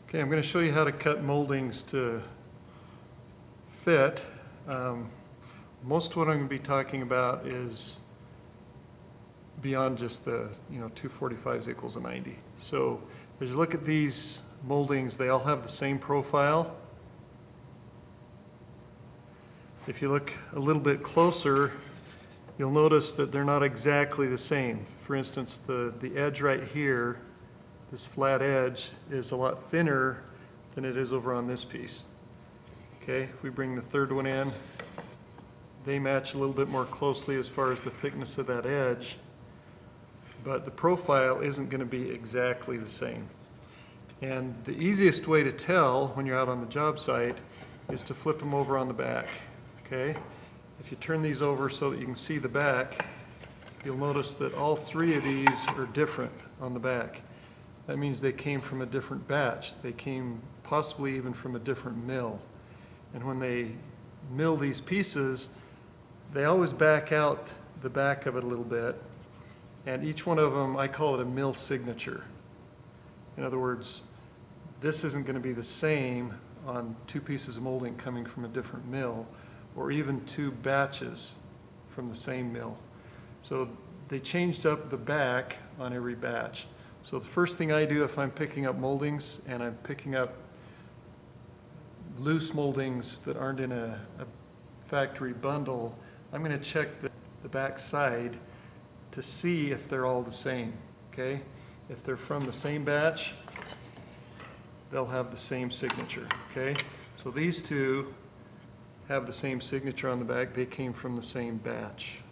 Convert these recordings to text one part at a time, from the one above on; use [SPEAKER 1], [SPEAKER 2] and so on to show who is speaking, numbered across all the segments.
[SPEAKER 1] Okay, I'm going to show you how to cut moldings to fit. Most of what I'm going to be talking about is beyond just the 245s equals a 90. So as you look at these moldings, they all have the same profile. If you look a little bit closer, you'll notice that they're not exactly the same. For instance, the edge right here, this flat edge, is a lot thinner than it is over on this piece. Okay, if we bring the third one in, they match a little bit more closely as far as the thickness of that edge, but the profile isn't going to be exactly the same. And the easiest way to tell when you're out on the job site is to flip them over on the back. Okay, if you turn these over so that you can see the back, you'll notice that all three of these are different on the back. That means they came from a different batch. They came possibly even from a different mill. And when they mill these pieces, they always back out the back of it a little bit. And each one of them, I call it a mill signature. In other words, this isn't going to be the same on two pieces of molding coming from a different mill, or even two batches from the same mill. So they changed up the back on every batch. So the first thing I do if I'm picking up moldings and I'm picking up loose moldings that aren't in a factory bundle, I'm going to check the back side to see if they're all the same. Okay? If they're from the same batch, they'll have the same signature. Okay? So these two have the same signature on the back. They came from the same batch.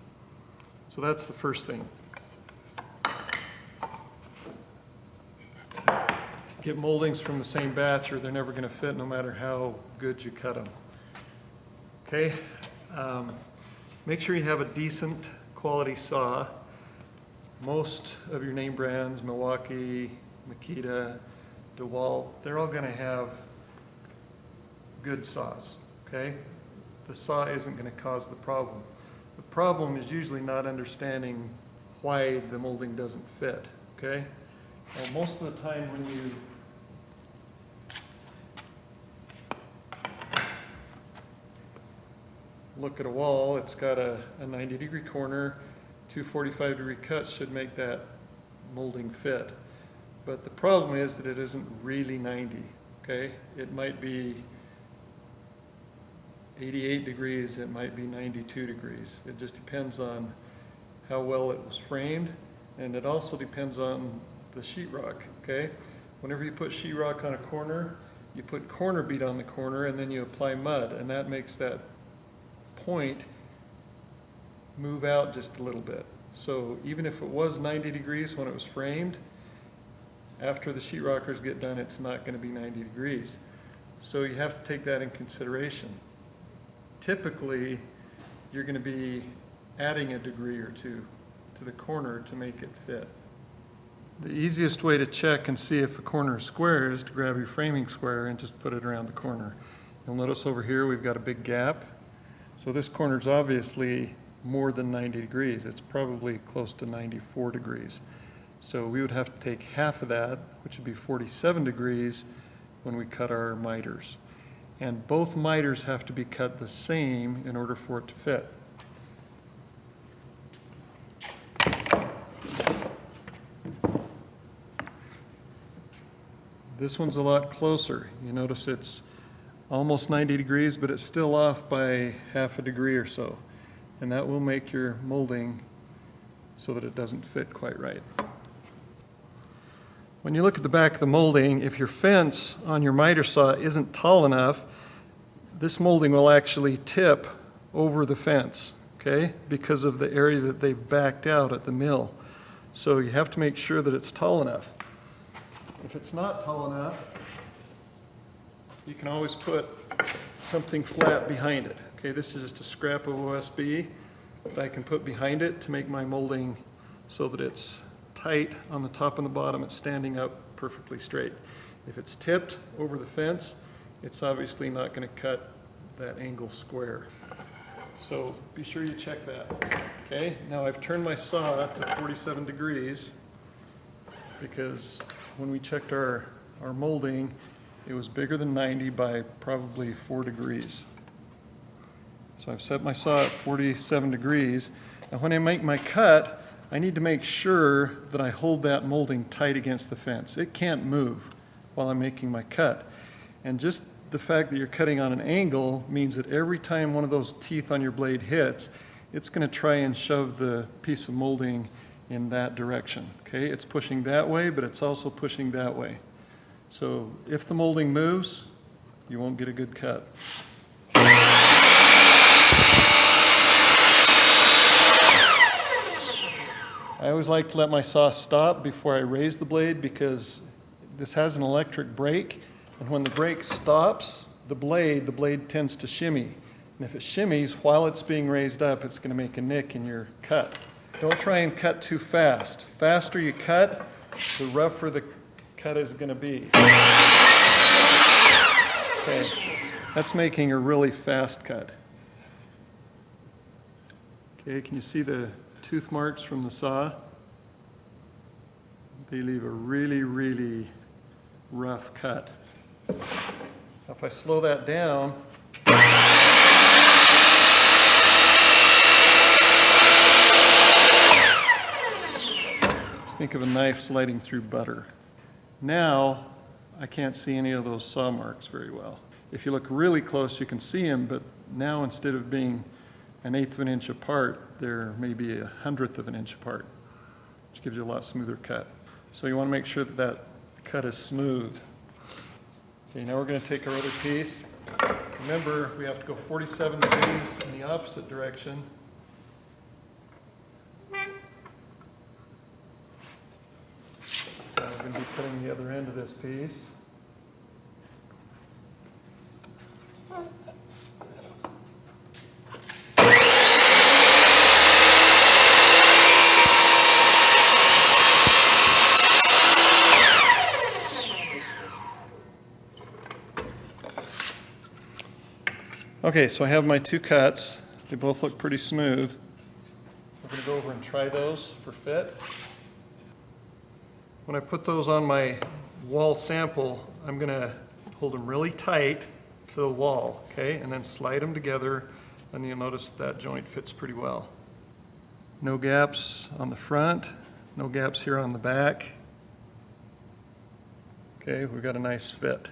[SPEAKER 1] So that's the first thing. Get moldings from the same batch or they're never going to fit no matter how good you cut them. Okay, make sure you have a decent quality saw. Most of your name brands, Milwaukee, Makita, DeWalt, they're all going to have good saws. Okay, the saw isn't going to cause the problem. The problem is usually not understanding why the molding doesn't fit. Okay, and most of the time when you look at a wall, it's got a 90-degree corner, 245-degree cuts should make that molding fit. But the problem is that it isn't really 90, okay? It might be 88 degrees, it might be 92 degrees. It just depends on how well it was framed, and it also depends on the sheetrock, okay? Whenever you put sheetrock on a corner, you put corner bead on the corner and then you apply mud, and that makes that point move out just a little bit. So even if it was 90 degrees when it was framed, after the sheetrockers get done, it's not going to be 90 degrees. So you have to take that in consideration. Typically, you're going to be adding a degree or two to the corner to make it fit. The easiest way to check and see if a corner is square is to grab your framing square and just put it around the corner. You'll notice over here we've got a big gap. So this corner is obviously more than 90 degrees. It's probably close to 94 degrees. So we would have to take half of that, which would be 47 degrees, when we cut our miters. And both miters have to be cut the same in order for it to fit. This one's a lot closer. You notice it's almost 90 degrees, but it's still off by half a degree or so. And that will make your molding so that it doesn't fit quite right. When you look at the back of the molding, if your fence on your miter saw isn't tall enough, this molding will actually tip over the fence, okay, because of the area that they've backed out at the mill. So you have to make sure that it's tall enough. If it's not tall enough, you can always put something flat behind it. Okay, this is just a scrap of OSB that I can put behind it to make my molding so that it's tight on the top and the bottom. It's standing up perfectly straight. If it's tipped over the fence, it's obviously not going to cut that angle square. So be sure you check that. Okay, now I've turned my saw to 47 degrees because when we checked our molding, It was bigger than 90 by probably 4 degrees. So I've set my saw at 47 degrees. Now when I make my cut, I need to make sure that I hold that molding tight against the fence. It can't move while I'm making my cut. And just the fact that you're cutting on an angle means that every time one of those teeth on your blade hits, it's going to try and shove the piece of molding in that direction. Okay, it's pushing that way, but it's also pushing that way. So if the molding moves, you won't get a good cut. I always like to let my saw stop before I raise the blade because this has an electric brake, and when the brake stops the blade tends to shimmy. And if it shimmies while it's being raised up, it's going to make a nick in your cut. Don't try and cut too fast. Faster you cut, the rougher the cut is going to be. Okay, that's making a really fast cut. Okay, can you see the tooth marks from the saw? They leave a really, really rough cut. If I slow that down, just think of a knife sliding through butter. Now, I can't see any of those saw marks very well. If you look really close, you can see them, but now instead of being 1/8 of an inch apart, they're maybe 1/100th of an inch apart, which gives you a lot smoother cut. So you want to make sure that that cut is smooth. Okay, now we're going to take our other piece. Remember, we have to go 47 degrees in the opposite direction. We're going to be cutting the other end of this piece. Okay, so I have my two cuts. They both look pretty smooth. We're going to go over and try those for fit. When I put those on my wall sample, I'm going to hold them really tight to the wall, okay, and then slide them together, and you'll notice that joint fits pretty well. No gaps on the front, no gaps here on the back. Okay, we've got a nice fit.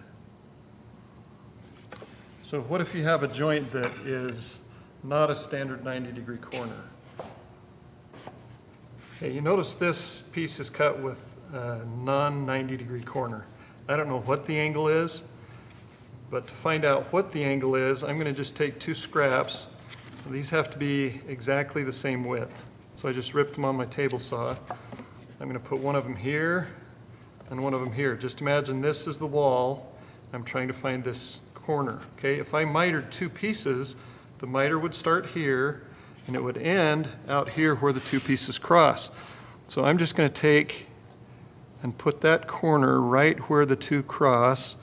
[SPEAKER 1] So what if you have a joint that is not a standard 90-degree corner? Okay, you notice this piece is cut with a non-90-degree corner. I don't know what the angle is, but to find out what the angle is, I'm going to just take two scraps. These have to be exactly the same width. So I just ripped them on my table saw. I'm going to put one of them here and one of them here. Just imagine this is the wall. I'm trying to find this corner. Okay, if I mitered two pieces, the miter would start here and it would end out here where the two pieces cross. So I'm just going to take and put that corner right where the two cross.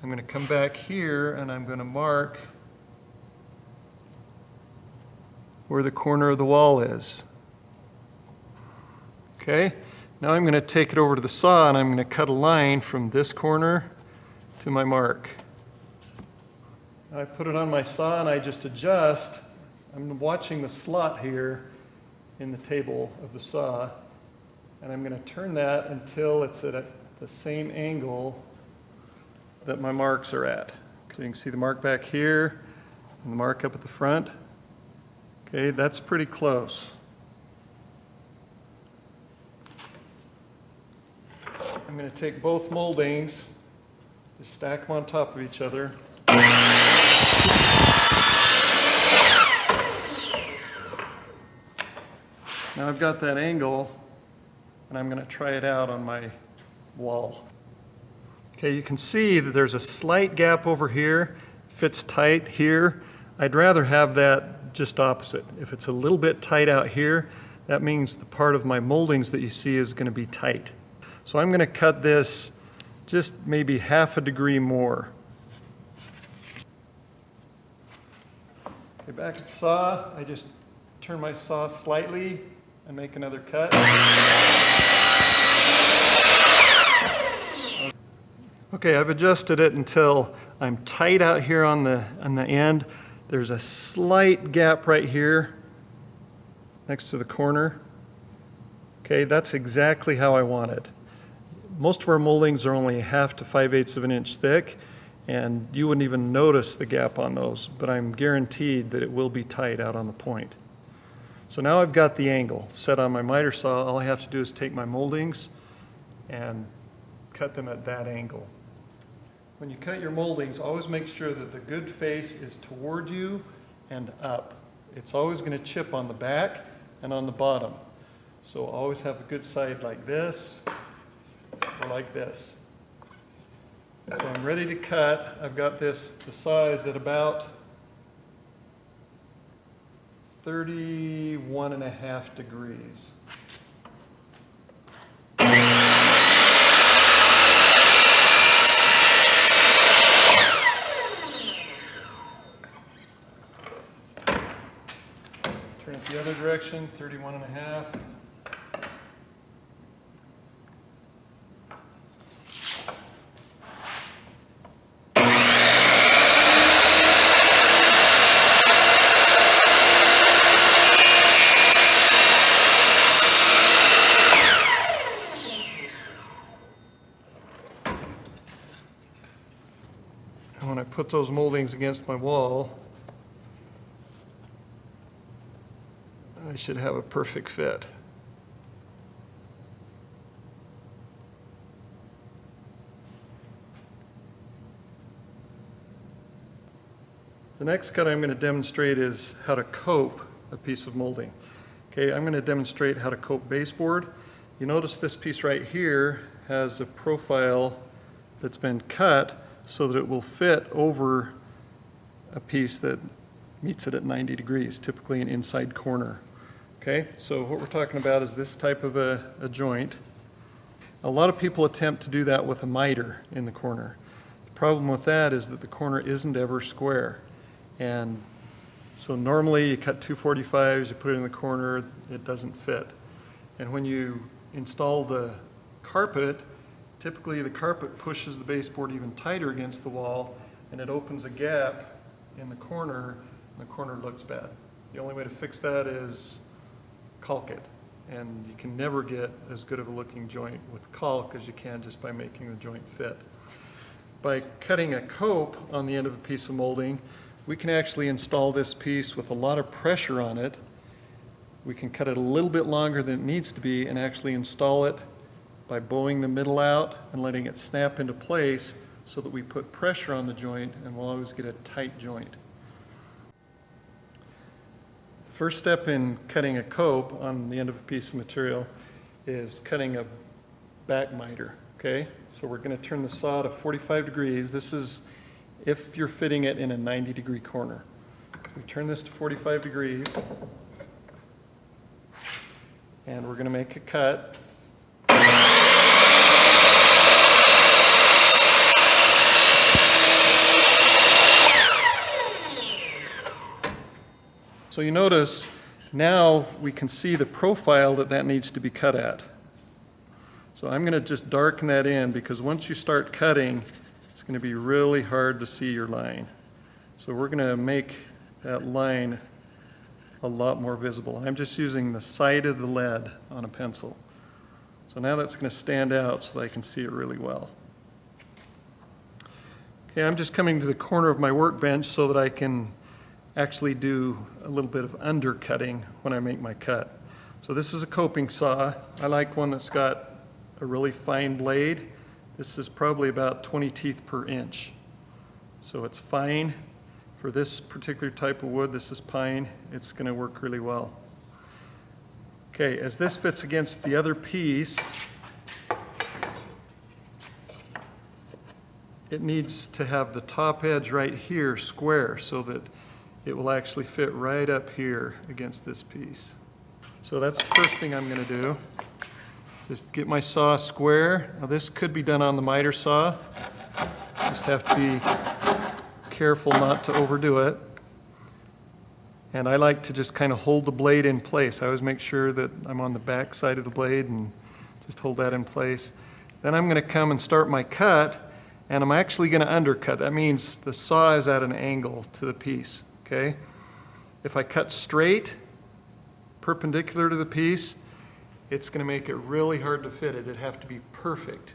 [SPEAKER 1] I'm going to come back here and I'm going to mark where the corner of the wall is. Okay, now I'm going to take it over to the saw and I'm going to cut a line from this corner to my mark. I put it on my saw and I just adjust. I'm watching the slot here in the table of the saw, and I'm going to turn that until it's at the same angle that my marks are at. So you can see the mark back here and the mark up at the front. Okay, that's pretty close. I'm going to take both moldings, just stack them on top of each other. Now I've got that angle, and I'm going to try it out on my wall. Okay, you can see that there's a slight gap over here, fits tight here. I'd rather have that just opposite. If it's a little bit tight out here, that means the part of my moldings that you see is going to be tight. So I'm going to cut this just maybe 1/2 degree more. Okay, back at the saw, I just turn my saw slightly and make another cut. Okay, I've adjusted it until I'm tight out here on the end. There's a slight gap right here next to the corner. Okay, that's exactly how I want it. Most of our moldings are only 1/2 to 5/8 of an inch thick, and you wouldn't even notice the gap on those, but I'm guaranteed that it will be tight out on the point. So now I've got the angle set on my miter saw. All I have to do is take my moldings and cut them at that angle. When you cut your moldings, always make sure that the good face is toward you and up. It's always going to chip on the back and on the bottom. So always have a good side like this or like this. So I'm ready to cut. I've got the size at about 31.5 degrees. Turn it the other direction, 31.5. And when I put those moldings against my wall, I should have a perfect fit. The next cut I'm going to demonstrate is how to cope a piece of molding. Okay, I'm going to demonstrate how to cope baseboard. You notice this piece right here has a profile that's been cut so that it will fit over a piece that meets it at 90 degrees, typically an inside corner. Okay, so what we're talking about is this type of a joint. A lot of people attempt to do that with a miter in the corner. The problem with that is that the corner isn't ever square. And so normally you cut 245s, you put it in the corner, it doesn't fit. And when you install the carpet, typically the carpet pushes the baseboard even tighter against the wall, and it opens a gap in the corner, and the corner looks bad. The only way to fix that is caulk it, and you can never get as good of a looking joint with caulk as you can just by making the joint fit. By cutting a cope on the end of a piece of molding, we can actually install this piece with a lot of pressure on it. We can cut it a little bit longer than it needs to be and actually install it by bowing the middle out and letting it snap into place so that we put pressure on the joint and we'll always get a tight joint. The first step in cutting a cope on the end of a piece of material is cutting a back miter. Okay, so we're going to turn the saw to 45 degrees. This is if you're fitting it in a 90-degree corner. We turn this to 45 degrees, and we're going to make a cut. So you notice now we can see the profile that needs to be cut at. So I'm going to just darken that in because once you start cutting, it's going to be really hard to see your line. So we're going to make that line a lot more visible. I'm just using the side of the lead on a pencil. So now that's going to stand out so that I can see it really well. Okay, I'm just coming to the corner of my workbench so that I can actually do a little bit of undercutting when I make my cut. So this is a coping saw. I like one that's got a really fine blade. This is probably about 20 teeth per inch. So it's fine. For this particular type of wood, this is pine, it's going to work really well. Okay, as this fits against the other piece, it needs to have the top edge right here square so that it will actually fit right up here against this piece. So that's the first thing I'm going to do. Just get my saw square. Now this could be done on the miter saw. Just have to be careful not to overdo it. And I like to just kind of hold the blade in place. I always make sure that I'm on the back side of the blade and just hold that in place. Then I'm going to come and start my cut, and I'm actually going to undercut. That means the saw is at an angle to the piece, okay? If I cut straight, perpendicular to the piece, it's going to make it really hard to fit it. It'd have to be perfect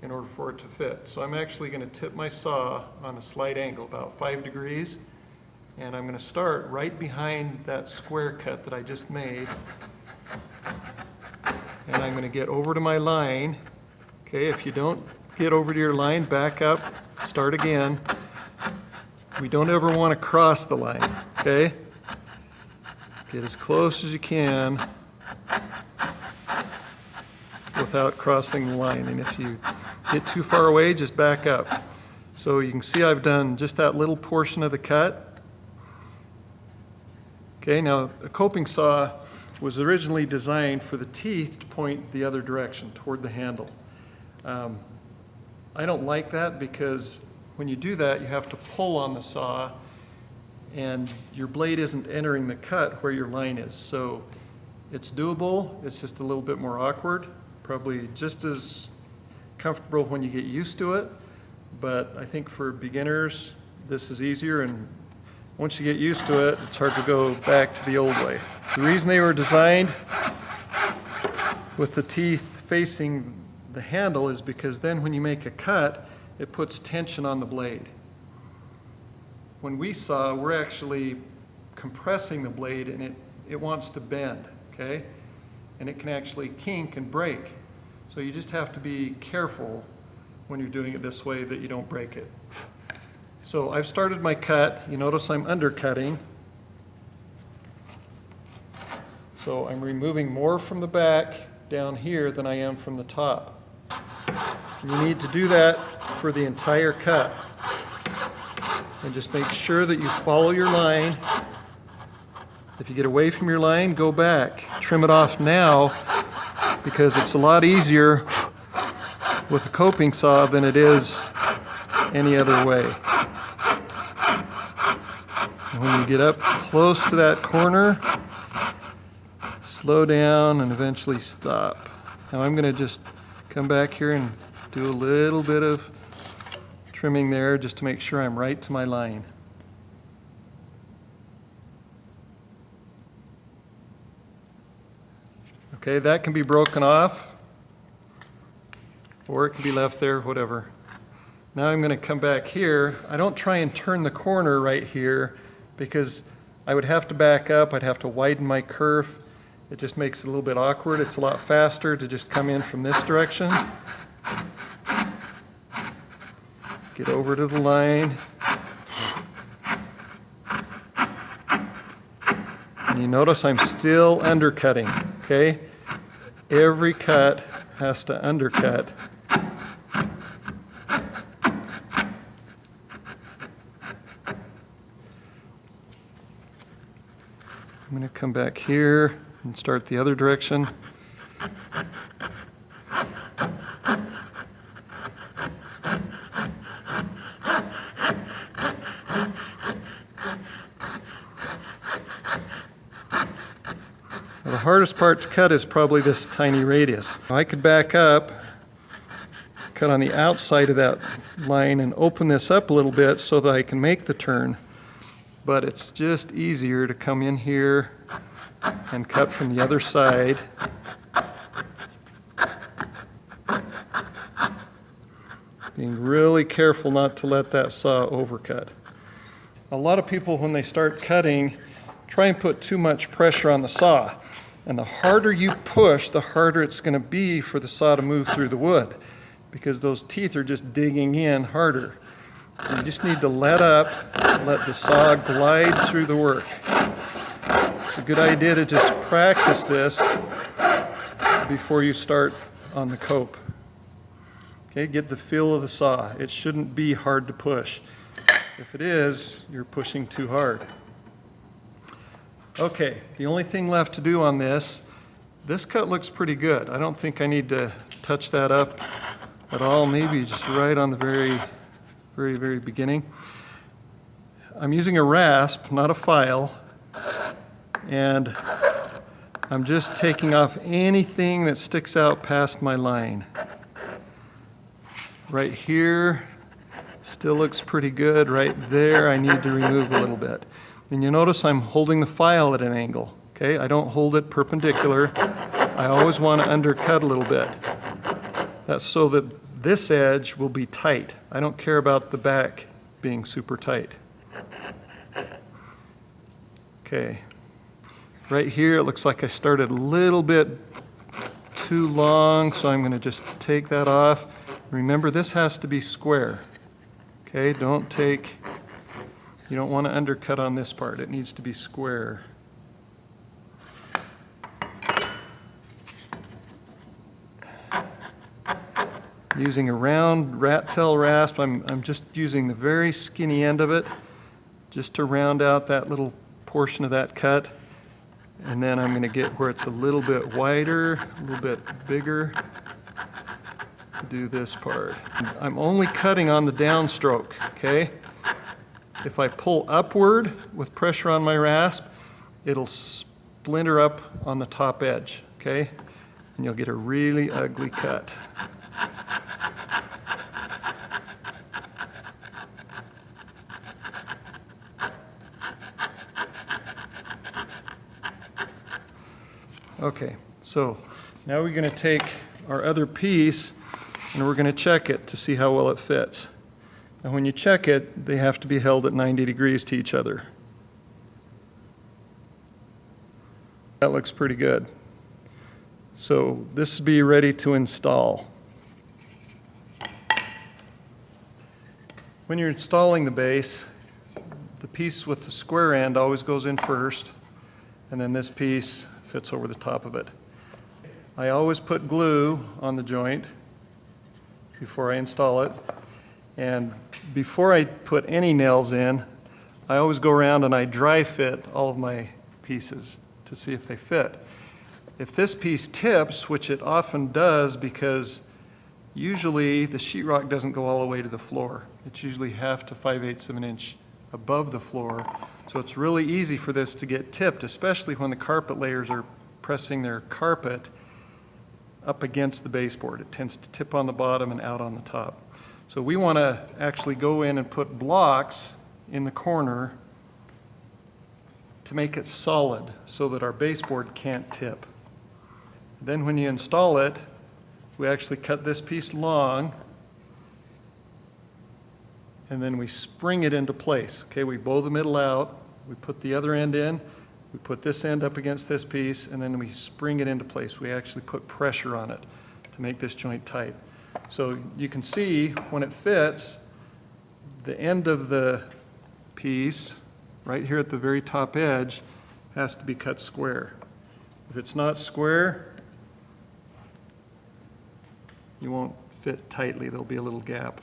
[SPEAKER 1] in order for it to fit. So I'm actually going to tip my saw on a slight angle, about 5 degrees, and I'm going to start right behind that square cut that I just made, and I'm going to get over to my line. Okay, if you don't get over to your line, back up, start again. We don't ever want to cross the line, okay? Get as close as you can without crossing the line, and if you get too far away, just back up. So you can see I've done just that little portion of the cut. Okay, now a coping saw was originally designed for the teeth to point the other direction, toward the handle. I don't like that because when you do that, you have to pull on the saw and your blade isn't entering the cut where your line is. So it's doable, it's just a little bit more awkward, probably just as comfortable when you get used to it, but I think for beginners this is easier, and once you get used to it, it's hard to go back to the old way. The reason they were designed with the teeth facing the handle is because then when you make a cut, it puts tension on the blade. When we saw, we're actually compressing the blade and it wants to bend, okay? And it can actually kink and break. So you just have to be careful when you're doing it this way that you don't break it. So I've started my cut. You notice I'm undercutting. So I'm removing more from the back down here than I am from the top. You need to do that for the entire cut. And just make sure that you follow your line. If you get away from your line, go back. Trim it off now because it's a lot easier with a coping saw than it is any other way. And when you get up close to that corner, slow down and eventually stop. Now I'm going to just come back here and do a little bit of trimming there just to make sure I'm right to my line. Okay, that can be broken off or it can be left there, whatever. Now I'm going to come back here. I don't try and turn the corner right here because I would have to back up, I'd have to widen my curve. It just makes it a little bit awkward. It's a lot faster to just come in from this direction. Get over to the line. And you notice I'm still undercutting, okay? Every cut has to undercut. I'm going to come back here and start the other direction. The hardest part to cut is probably this tiny radius. I could back up, cut on the outside of that line and open this up a little bit so that I can make the turn. But it's just easier to come in here and cut from the other side. Being really careful not to let that saw overcut. A lot of people, when they start cutting, try and put too much pressure on the saw. And the harder you push, the harder it's going to be for the saw to move through the wood, because those teeth are just digging in harder. You just need to let up, let the saw glide through the work. It's a good idea to just practice this before you start on the cope. Okay, get the feel of the saw. It shouldn't be hard to push. If it is, you're pushing too hard. Okay, the only thing left to do on this cut looks pretty good. I don't think I need to touch that up at all, maybe just right on the very beginning. I'm using a rasp, not a file, and I'm just taking off anything that sticks out past my line. Right here still looks pretty good. Right there I need to remove a little bit. And you notice I'm holding the file at an angle. Okay, I don't hold it perpendicular. I always want to undercut a little bit. That's so that this edge will be tight. I don't care about the back being super tight. Okay, right here it looks like I started a little bit too long, so I'm going to just take that off. Remember, this has to be square. Okay, you don't want to undercut on this part. It needs to be square. Using a round rat tail rasp, I'm just using the very skinny end of it just to round out that little portion of that cut. And then I'm going to get where it's a little bit wider, a little bit bigger to do this part. I'm only cutting on the downstroke, okay? If I pull upward with pressure on my rasp, it'll splinter up on the top edge, okay? And you'll get a really ugly cut. Okay, so now we're going to take our other piece and we're going to check it to see how well it fits. And when you check it, they have to be held at 90 degrees to each other. That looks pretty good. So this will be ready to install. When you're installing the base, the piece with the square end always goes in first, and then this piece fits over the top of it. I always put glue on the joint before I install it, and before I put any nails in, I always go around and I dry fit all of my pieces to see if they fit. If this piece tips, which it often does because usually the sheetrock doesn't go all the way to the floor. It's usually 1/2 to 5/8 of an inch above the floor. So it's really easy for this to get tipped, especially when the carpet layers are pressing their carpet up against the baseboard. It tends to tip on the bottom and out on the top. So we want to actually go in and put blocks in the corner to make it solid so that our baseboard can't tip. Then when you install it, we actually cut this piece long and then we spring it into place. Okay, we bow the middle out, we put the other end in, we put this end up against this piece, and then we spring it into place. We actually put pressure on it to make this joint tight. So you can see when it fits, the end of the piece, right here at the very top edge, has to be cut square. If it's not square, you won't fit tightly. There'll be a little gap.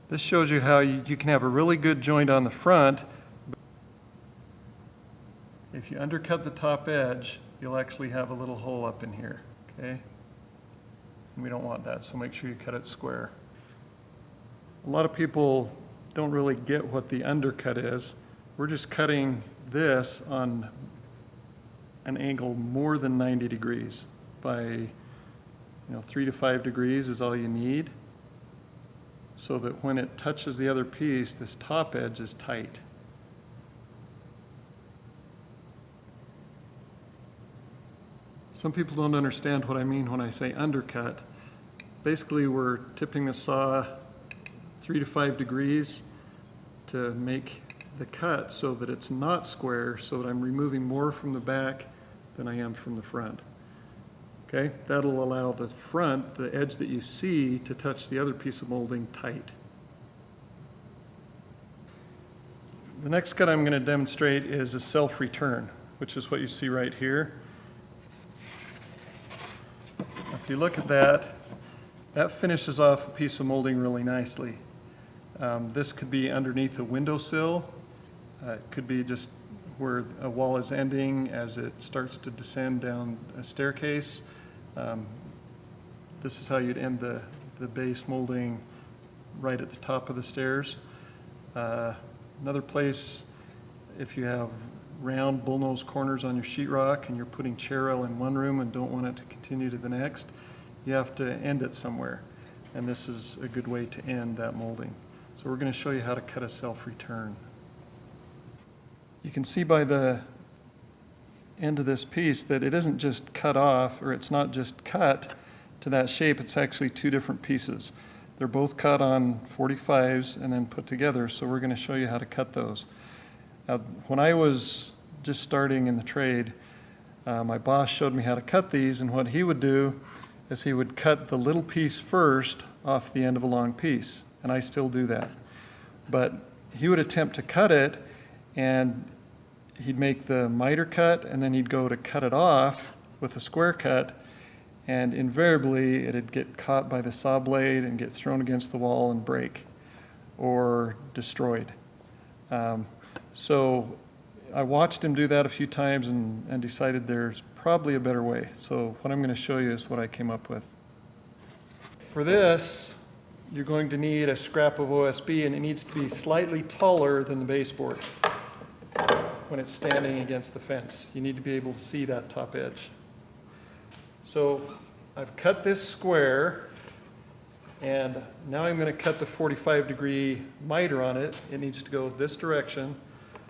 [SPEAKER 1] This shows you how you can have a really good joint on the front. If you undercut the top edge, you'll actually have a little hole up in here, okay? And we don't want that, so make sure you cut it square. A lot of people don't really get what the undercut is. We're just cutting this on an angle more than 90 degrees by 3 to 5 degrees is all you need, so that when it touches the other piece, this top edge is tight. Some people don't understand what I mean when I say undercut. Basically, we're tipping the saw 3 to 5 degrees to make the cut so that it's not square, so that I'm removing more from the back than I am from the front. Okay, that'll allow the front, the edge that you see, to touch the other piece of molding tight. The next cut I'm going to demonstrate is a self-return, which is what you see right here. If you look at that, that finishes off a piece of molding really nicely. This could be underneath a windowsill. It could be just where a wall is ending as it starts to descend down a staircase. This is how you'd end the base molding right at the top of the stairs. Another place, if you have round bullnose corners on your sheetrock and you're putting chair rail in one room and don't want it to continue to the next, you have to end it somewhere. And this is a good way to end that molding. So we're going to show you how to cut a self-return. You can see by the end of this piece that it isn't just cut off, or it's not just cut to that shape, it's actually two different pieces. They're both cut on 45s and then put together, so we're going to show you how to cut those. Now, when I was just starting in the trade, my boss showed me how to cut these, and what he would do is he would cut the little piece first off the end of a long piece, and I still do that. But he would attempt to cut it, and he'd make the miter cut, and then he'd go to cut it off with a square cut, and invariably it'd get caught by the saw blade and get thrown against the wall and break or destroyed. So I watched him do that a few times and decided there's probably a better way. So what I'm going to show you is what I came up with. For this, you're going to need a scrap of OSB, and it needs to be slightly taller than the baseboard. When it's standing against the fence, you need to be able to see that top edge. So I've cut this square, and now I'm going to cut the 45-degree miter on it. It needs to go this direction.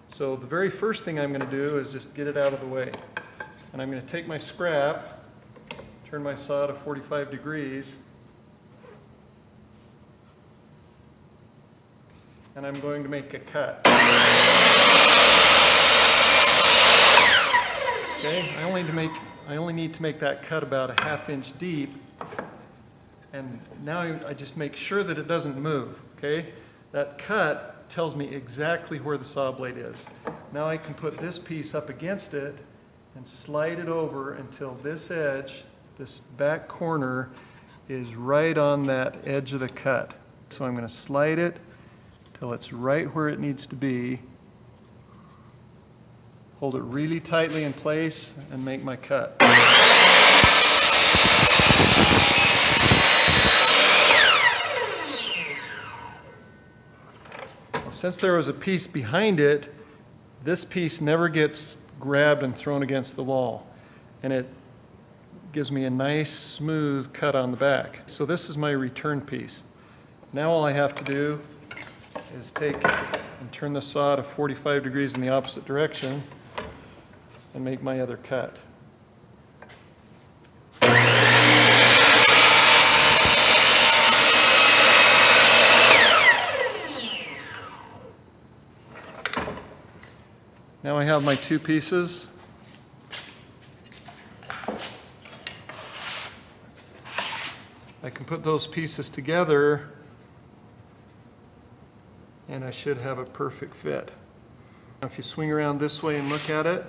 [SPEAKER 1] So the very first thing I'm going to do is just get it out of the way. And I'm going to take my scrap, turn my saw to 45 degrees, and I'm going to make a cut. Okay, I only need to make that cut about a ½ inch deep, and now I just make sure that it doesn't move. Okay, that cut tells me exactly where the saw blade is. Now I can put this piece up against it and slide it over until this edge, this back corner, is right on that edge of the cut. So I'm going to slide it till it's right where it needs to be. Hold it really tightly in place and make my cut. Since there was a piece behind it, this piece never gets grabbed and thrown against the wall, and it gives me a nice smooth cut on the back. So this is my return piece. Now all I have to do is take and turn the saw to 45 degrees in the opposite direction and make my other cut. Now I have my two pieces. I can put those pieces together and I should have a perfect fit. Now if you swing around this way and look at it,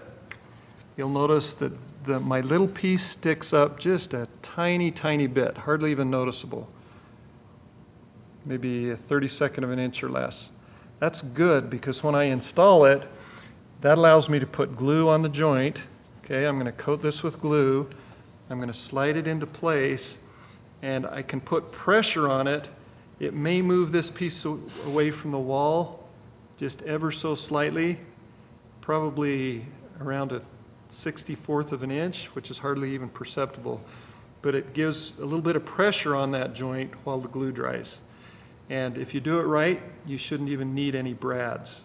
[SPEAKER 1] you'll notice that my little piece sticks up just a tiny, tiny bit, hardly even noticeable. Maybe a 32nd of an inch or less. That's good because when I install it, that allows me to put glue on the joint. Okay, I'm going to coat this with glue. I'm going to slide it into place, and I can put pressure on it. It may move this piece away from the wall just ever so slightly, probably around a 64th of an inch, which is hardly even perceptible. But it gives a little bit of pressure on that joint while the glue dries. And if you do it right, you shouldn't even need any brads.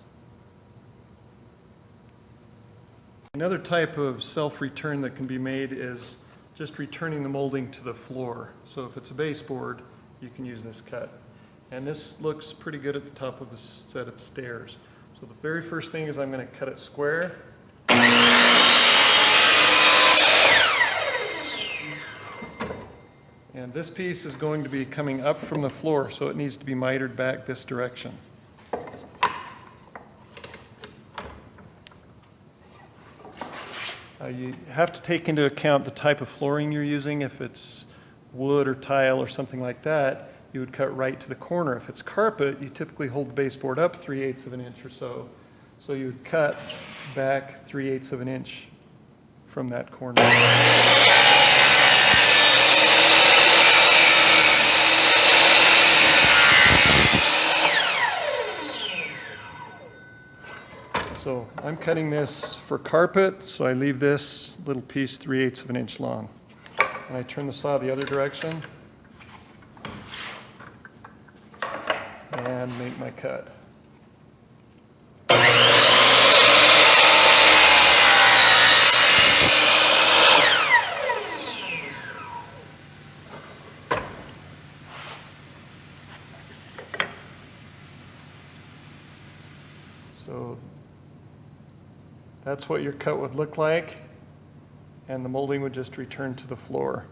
[SPEAKER 1] Another type of self-return that can be made is just returning the molding to the floor. So if it's a baseboard, you can use this cut. And this looks pretty good at the top of a set of stairs. So the very first thing is I'm going to cut it square. And this piece is going to be coming up from the floor, so it needs to be mitered back this direction. You have to take into account the type of flooring you're using. If it's wood or tile or something like that, you would cut right to the corner. If it's carpet, you typically hold the baseboard up 3/8 of an inch or so. So you would cut back 3/8 of an inch from that corner. So I'm cutting this for carpet, so I leave this little piece 3/8 of an inch long. And I turn the saw the other direction and make my cut. So that's what your cut would look like, and the molding would just return to the floor.